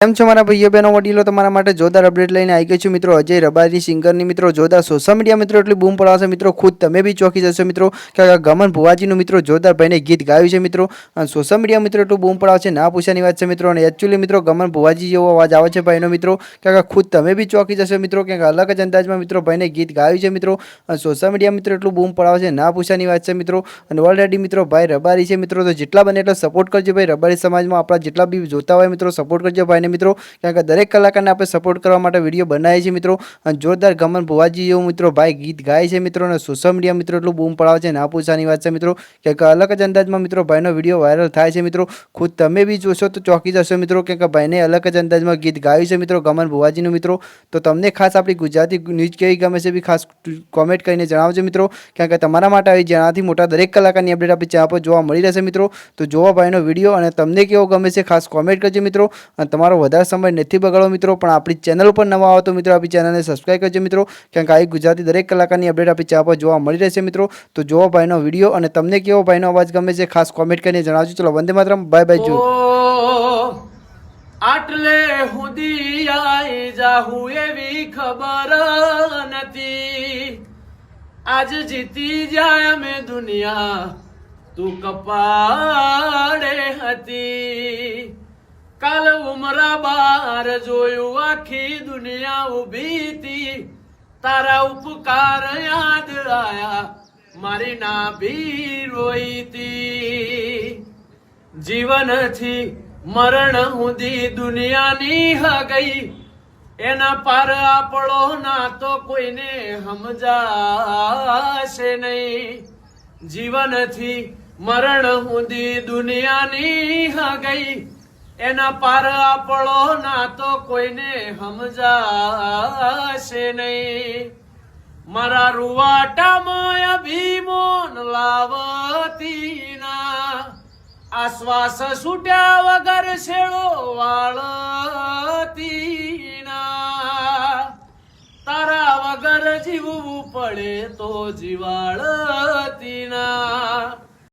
કેમ છો મારા ભાઈઓ બહેનો વડીલો, તમારા માટે જોરદાર અપડેટ લઈને આવી ગઈ છું મિત્રો। અજય રબારી સિંગરની મિત્રો જોરદાર સોશિયલ મીડિયા મિત્રો એટલી બૂમ પડાવશે મિત્રો, ખુદ તમે બી ચોંકી જશો મિત્રો કે ગમન ભુવાજીનું મિત્રો જોરદાર ભાઈને ગીત ગાયું છે મિત્રો। સોશિયલ મીડિયા મિત્રો એટલું બૂમ પડાવશે ના પૂછાની વાત છે મિત્રો। અને એકચ્યુઅલી મિત્રો ગમન ભુવાજી જેવો અવાજ આવે છે ભાઈનો મિત્રો કે ખુદ તમે બી ચોંકી જશો મિત્રો કે અલગ જ અંદાજમાં મિત્રો ભાઈને ગીત ગાયું છે મિત્રો। સોશિયલ મીડિયા મિત્રો એટલું બૂમ પડાવશે ના પૂછાની વાત છે મિત્રો। અને ઓલરેડી મિત્રો ભાઈ રબારી છે મિત્રો, તો જેટલા બને એટલો સપોર્ટ કરજો ભાઈ। રબારી સમાજમાં આપણા જેટલા બી જોતા હોય મિત્રો સપોર્ટ કરજો ભાઈને મિત્રો, કારણ કે દરેક કલાકારને આપણે સપોર્ટ કરવા માટે વિડીયો બનાવીએ છીએ મિત્રો। અને જોરદાર ગમન ભુવાજી જેવું મિત્રો ભાઈ ગીત ગાય છે મિત્રો। અને સોશિયલ મીડિયા મિત્રો એટલું બૂમ પડાવે છે ના પૂછાની વાત છે મિત્રો કે અલગ જ અંદાજમાં મિત્રો ભાઈનો વિડીયો વાયરલ થાય છે મિત્રો। ખુદ તમે બી જોશો તો ચોંકી જશો મિત્રો કે ભાઈને અલગ જ અંદાજમાં ગીત ગાયું છે મિત્રો ગમન ભુવાજીનું મિત્રો। તો તમને ખાસ આપણી ગુજરાતી ન્યૂઝ કેવી ગમે છે બી ખાસ કોમેન્ટ કરીને જણાવજો મિત્રો, કારણ કે તમારા માટે આવી જેનાથી મોટા દરેક કલાકારની અપડેટ આપણી ચેનલ પર જોવા મળી રહેશે મિત્રો। તો જોવા ભાઈનો વિડીયો અને તમને કેવો ગમે છે ખાસ કોમેન્ટ કરજો મિત્રો। અને તમારો વધારે સમય નથી બગાડો મિત્રો, પણ આપણી ચેનલ પર નવા આવો તો મિત્રો આપણી ચેનલને સબસ્ક્રાઇબ કરજો મિત્રો, કારણ કે આવી ગુજરાતી દરેક કલાકારની અપડેટ આપણી ચેનલ પર જોવા મળી રહેશે મિત્રો। તો જોવો ભાઈનો વિડીયો અને તમને કેવો ભાઈનો અવાજ ગમે છે ખાસ કોમેન્ટ કરીને જણાવજો। ચલો વંદે માતરમ, બાય બાય જો। આટલે હુદી આઈ જાહુ એવી ખબર નથી, આજ જીતી જાય મે દુનિયા તું કપાડે હતી। કાલ ઉમરા બાર જોયું આખી દુનિયા ઉભી તી, તારા ઉપકાર યાદ આયા મારી નાભી રોઈ તી। જીવનથી મરણ સુધી દુનિયાની હગઈ, એના પાર આપણો ના તો કોઈને સમજાશે નહીં। જીવનથી મરણ સુધી દુનિયાની હગઈ, એના પાર આપણો ના તો કોઈને સમજાશે નહીં। મારા રૂવાટામાં અભિમાન લાવતી ના, આશ્વાસ છૂટ્યા વગર શેળો વાળતી ના। તારા વગર જીવવું પડે તો જીવાળતી ના।